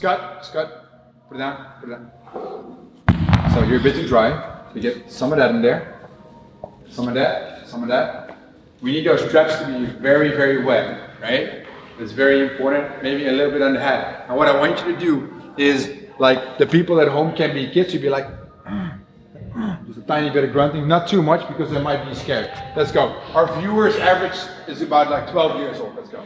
Scott, put it down, put it down. So you're a bit too dry. So you get some of that in there. Some of that, some of that. We need those straps to be very, very wet, right? It's very important, maybe a little bit on the head. And what I want you to do is, like the people at home can be kids, you'd be like, just a tiny bit of grunting, not too much because they might be scared. Let's go. Our viewers average is about like 12 years old. Let's go.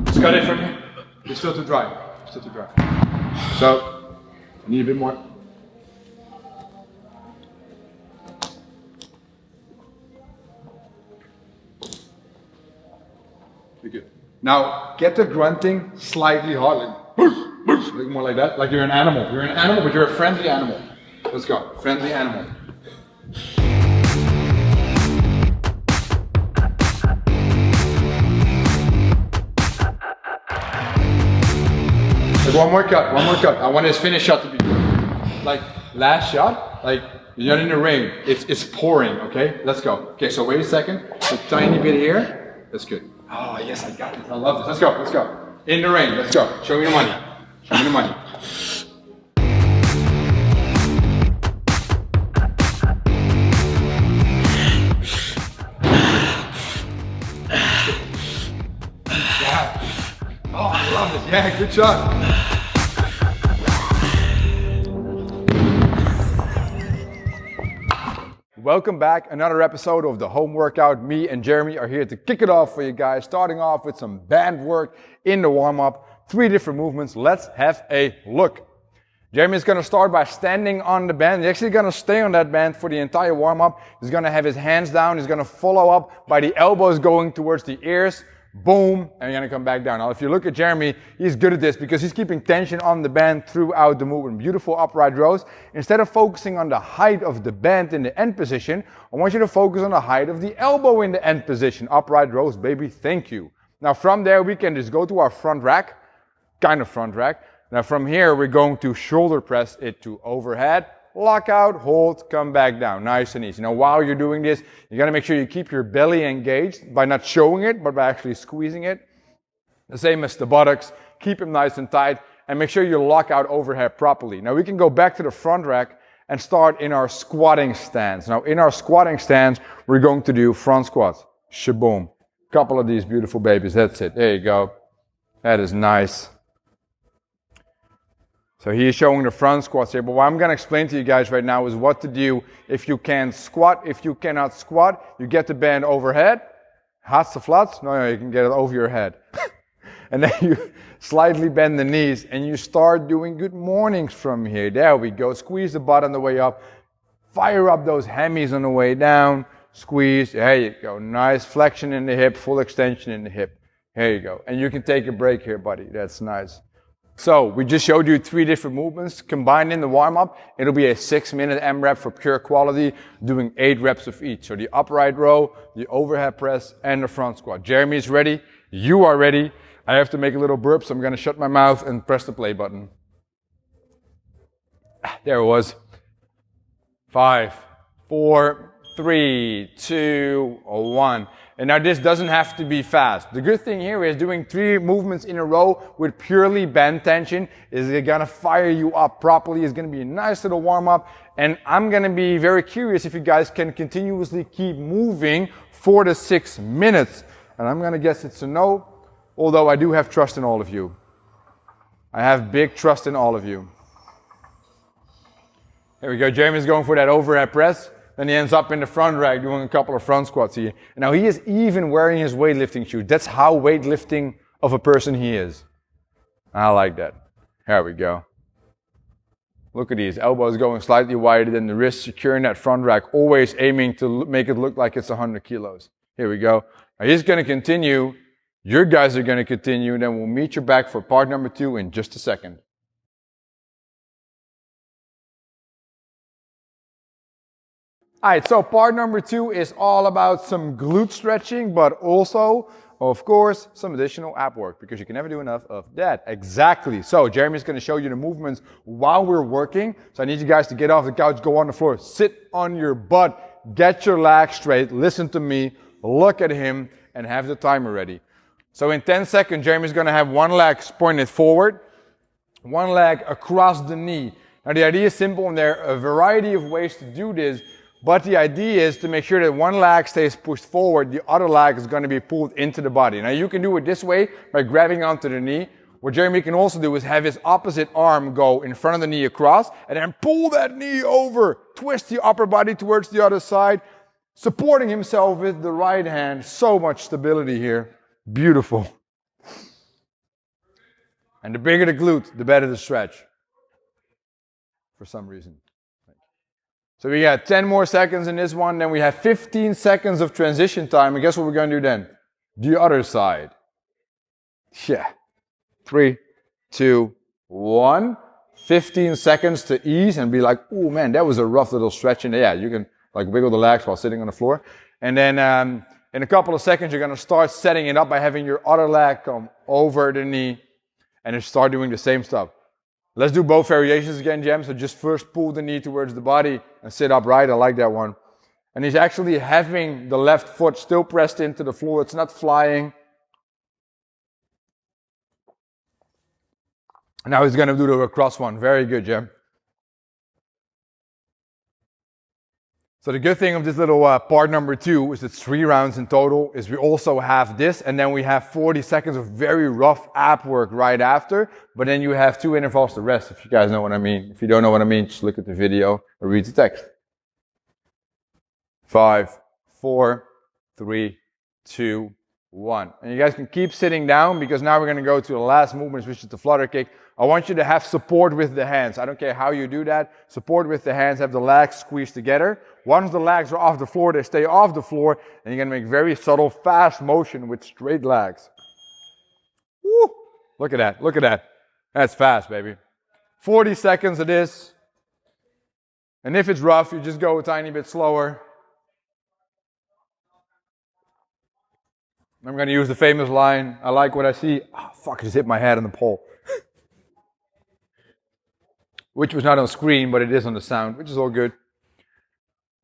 Just cut it from here. It's still too dry. Still too dry. So, I need a bit more. Good. Now get the grunting slightly hard, like more like that, like you're an animal. You're an animal, but you're a friendly animal. Let's go, friendly animal. Like one more cut, one more cut. I want this finish shot to be good. Like last shot, like you're not in the rain. It's pouring. Okay, let's go. Okay, so wait a second. A tiny bit here. That's good. Oh yes, I got it. I love this. Let's go, let's go. In the rain, let's go. Show me the money. Show me the money. Yeah. Oh, I love this. Yeah, good shot. Welcome back, another episode of the home workout. Me and Jeremy are here to kick it off for you guys, starting off with some band work in the warm-up. 3 different movements. Let's have a look. Jeremy is going to start by standing on the band. He's actually going to stay on that band for the entire warm-up. He's going to have his hands down. He's going to follow up by the elbows going towards the ears. Boom, and you're going to come back down. Now, if you look at Jeremy, he's good at this because he's keeping tension on the band throughout the movement. Beautiful upright rows. Instead of focusing on the height of the band in the end position, I want you to focus on the height of the elbow in the end position. Upright rows, baby, thank you. Now, from there, we can just go to our front rack, kind of front rack. Now, from here, we're going to shoulder press it to overhead. Lock out, hold, come back down. Nice and easy. Now, while you're doing this, you got to make sure you keep your belly engaged by not showing it, but by actually squeezing it. The same as the buttocks. Keep them nice and tight, and make sure you lock out overhead properly. Now, we can go back to the front rack and start in our squatting stance. Now, in our squatting stance, we're going to do front squats. Shaboom. Couple of these beautiful babies. That's it. There you go. That is nice. So he is showing the front squats here, but what I'm going to explain to you guys right now is what to do if you can squat. If you cannot squat, you get the band overhead. Hats to flats. No, you can get it over your head. And then you slightly bend the knees and you start doing good mornings from here. There we go. Squeeze the butt on the way up. Fire up those hammies on the way down. Squeeze. There you go. Nice flexion in the hip, full extension in the hip. Here you go. And you can take a break here, buddy. That's nice. So, we just showed you 3 different movements combined in the warm-up. It'll be a 6-minute AMRAP for pure quality, doing 8 reps of each. So the upright row, the overhead press, and the front squat. Jeremy's ready. You are ready. I have to make a little burp, so I'm going to shut my mouth and press the play button. There it was. 5, 4, 3, 2, 1. And now this doesn't have to be fast. The good thing here is doing 3 movements in a row with purely band tension is gonna fire you up properly. It's gonna be a nice little warm up. And I'm gonna be very curious if you guys can continuously keep moving 4 to 6 minutes. And I'm gonna guess it's a no, although I do have trust in all of you. I have big trust in all of you. There we go. Jeremy's going for that overhead press. Then he ends up in the front rack doing a couple of front squats here. And now he is even wearing his weightlifting shoes. That's how weightlifting of a person he is. I like that. There we go. Look at these. Elbows going slightly wider than the wrists, securing that front rack, always aiming to make it look like it's 100 kilos. Here we go. Now he's going to continue. Your guys are going to continue. And then we'll meet you back for part number 2 in just a second. Alright, so part number 2 is all about some glute stretching, but also, of course, some additional ab work, because you can never do enough of that. Exactly. So Jeremy's going to show you the movements while we're working. So I need you guys to get off the couch, go on the floor, sit on your butt, get your leg straight, listen to me, look at him, and have the timer ready. So in 10 seconds, Jeremy's going to have one leg pointed forward, one leg across the knee. Now the idea is simple, and there are a variety of ways to do this, but the idea is to make sure that one leg stays pushed forward, the other leg is going to be pulled into the body. Now you can do it this way by grabbing onto the knee. What Jeremy can also do is have his opposite arm go in front of the knee across, and then pull that knee over, twist the upper body towards the other side, supporting himself with the right hand. So much stability here. Beautiful. And the bigger the glute, the better the stretch. For some reason. So we got 10 more seconds in this one, then we have 15 seconds of transition time. And guess what we're going to do then? The other side. Yeah. 3, 2, 1. 15 seconds to ease and be like, oh man, that was a rough little stretch. And yeah, you can like wiggle the legs while sitting on the floor. And then in a couple of seconds, you're going to start setting it up by having your other leg come over the knee and then start doing the same stuff. Let's do both variations again, Jem. So just first pull the knee towards the body and sit upright. I like that one. And he's actually having the left foot still pressed into the floor. It's not flying. Now he's going to do the across one. Very good, Jem. So the good thing of this little part number 2 is it's 3 rounds in total, is we also have this, and then we have 40 seconds of very rough ab work right after, but then you have 2 intervals to rest, if you guys know what I mean. If you don't know what I mean, just look at the video or read the text. 5, 4, 3, 2, 1. And you guys can keep sitting down because now we're going to go to the last movement, which is the flutter kick. I want you to have support with the hands. I don't care how you do that. Support with the hands, have the legs squeezed together. Once the legs are off the floor, they stay off the floor, and you're going to make very subtle, fast motion with straight legs. Woo! Look at that. Look at that. That's fast, baby. 40 seconds of this. And if it's rough, you just go a tiny bit slower. I'm going to use the famous line, I like what I see. Oh, fuck, I just hit my head on the pole. Which was not on screen, but it is on the sound, which is all good.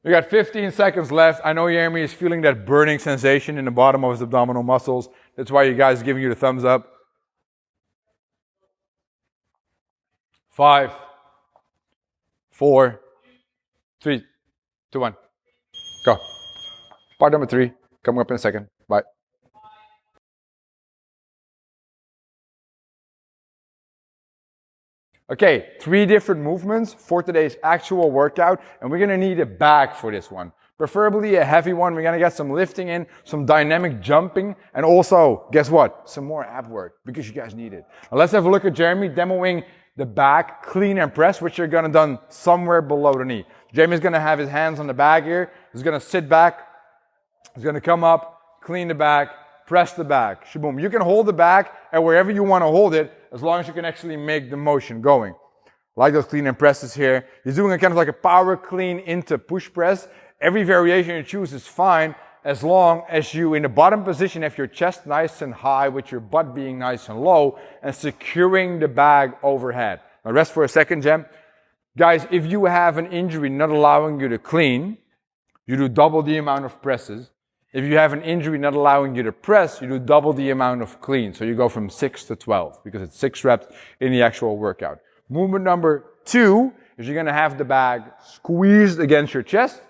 We got 15 seconds left. I know Jeremy is feeling that burning sensation in the bottom of his abdominal muscles. That's why you guys are giving you the thumbs up. 5, 4, 3, 2, 1. Go. Part number 3. Coming up in a second. Bye. Okay, 3 different movements for today's actual workout, and we're going to need a bag for this one. Preferably a heavy one. We're going to get some lifting in, some dynamic jumping, and also, guess what? Some more ab work, because you guys need it. Now let's have a look at Jeremy demoing the back clean and press, which you're going to done somewhere below the knee. Jeremy's going to have his hands on the bag here. He's going to sit back. He's going to come up, clean the back, press the back. Shaboom. You can hold the back and wherever you want to hold it, as long as you can actually make the motion going. Like those clean and presses here. He's doing a kind of like a power clean into push press. Every variation you choose is fine as long as you, in the bottom position, have your chest nice and high with your butt being nice and low and securing the bag overhead. Now rest for a second, Jem. Guys, if you have an injury not allowing you to clean, you do double the amount of presses. If you have an injury not allowing you to press, you do double the amount of clean. So you go from 6 to 12 because it's 6 reps in the actual workout. Movement number 2 is you're going to have the bag squeezed against your chest.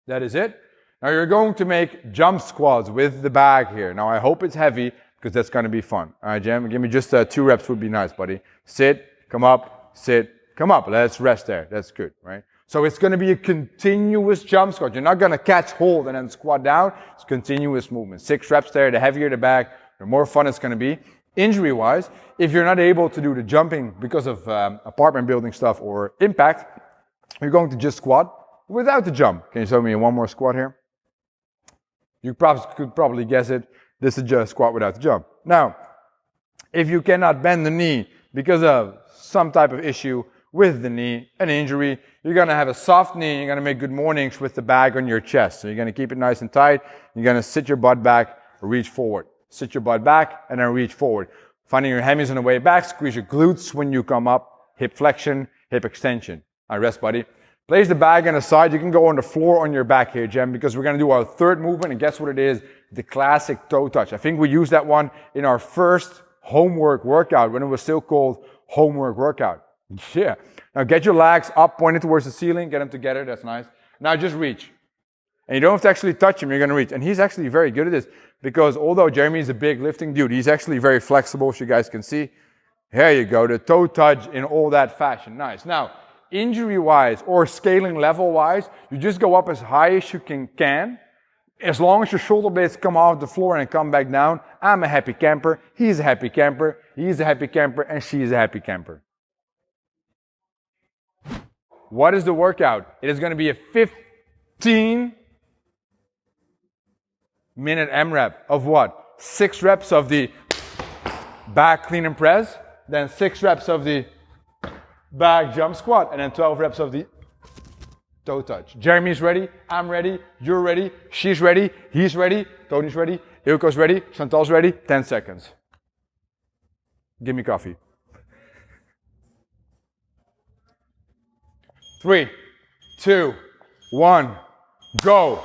That is it. Now you're going to make jump squats with the bag here. Now I hope it's heavy because that's going to be fun. All right, Jem, give me just 2 reps would be nice, buddy. Sit, come up, sit, come up. Let's rest there. That's good, right? So it's going to be a continuous jump squat. You're not going to catch hold and then squat down. It's continuous movement. 6 reps there. The heavier the bag, the more fun it's going to be. Injury-wise, if you're not able to do the jumping because of apartment building stuff or impact, you're going to just squat without the jump. Can you show me one more squat here? You could probably guess it. This is just squat without the jump. Now, if you cannot bend the knee because of some type of issue with the knee, an injury, you're going to have a soft knee. You're going to make good mornings with the bag on your chest. So you're going to keep it nice and tight. You're going to sit your butt back, reach forward. Sit your butt back and then reach forward. Finding your hammies on the way back. Squeeze your glutes when you come up. Hip flexion, hip extension. All right, rest, buddy. Place the bag on the side. You can go on the floor on your back here, Jem, because we're going to do our third movement, and guess what it is? The classic toe touch. I think we used that one in our first homework workout when it was still called homework workout. Yeah. Now get your legs up, pointed towards the ceiling, get them together, that's nice. Now just reach. And you don't have to actually touch him, you're going to reach. And he's actually very good at this, because although Jeremy is a big lifting dude, he's actually very flexible, as you guys can see. There you go, the toe touch in all that fashion. Nice. Now, injury-wise or scaling level-wise, you just go up as high as you can. As long as your shoulder blades come off the floor and come back down, I'm a happy camper, he's a happy camper, he's a happy camper, and she's a happy camper. What is the workout? It is going to be a 15-minute AMRAP of what? 6 reps of the back clean and press, then 6 reps of the back jump squat, and then 12 reps of the toe touch. Jeremy's ready, I'm ready, you're ready, she's ready, he's ready, Tony's ready, Ilko's ready, Chantal's ready, 10 seconds. Give me coffee. 3, 2, 1, go.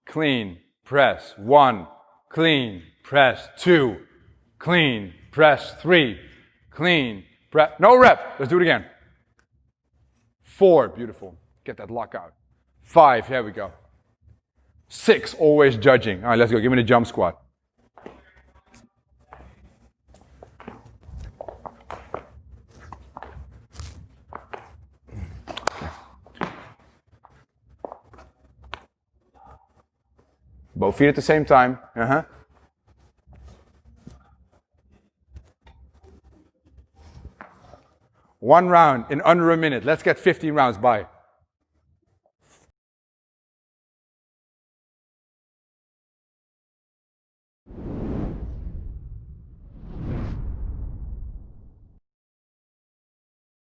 Clean, press, 1, clean, press, 2, clean, press, 3, clean, press, no rep, let's do it again. 4, beautiful. Get that lock out. 5, here we go. 6, always judging. All right, let's go. Give me the jump squat. Both feet at the same time. One round in under a minute. Let's get 15 rounds by.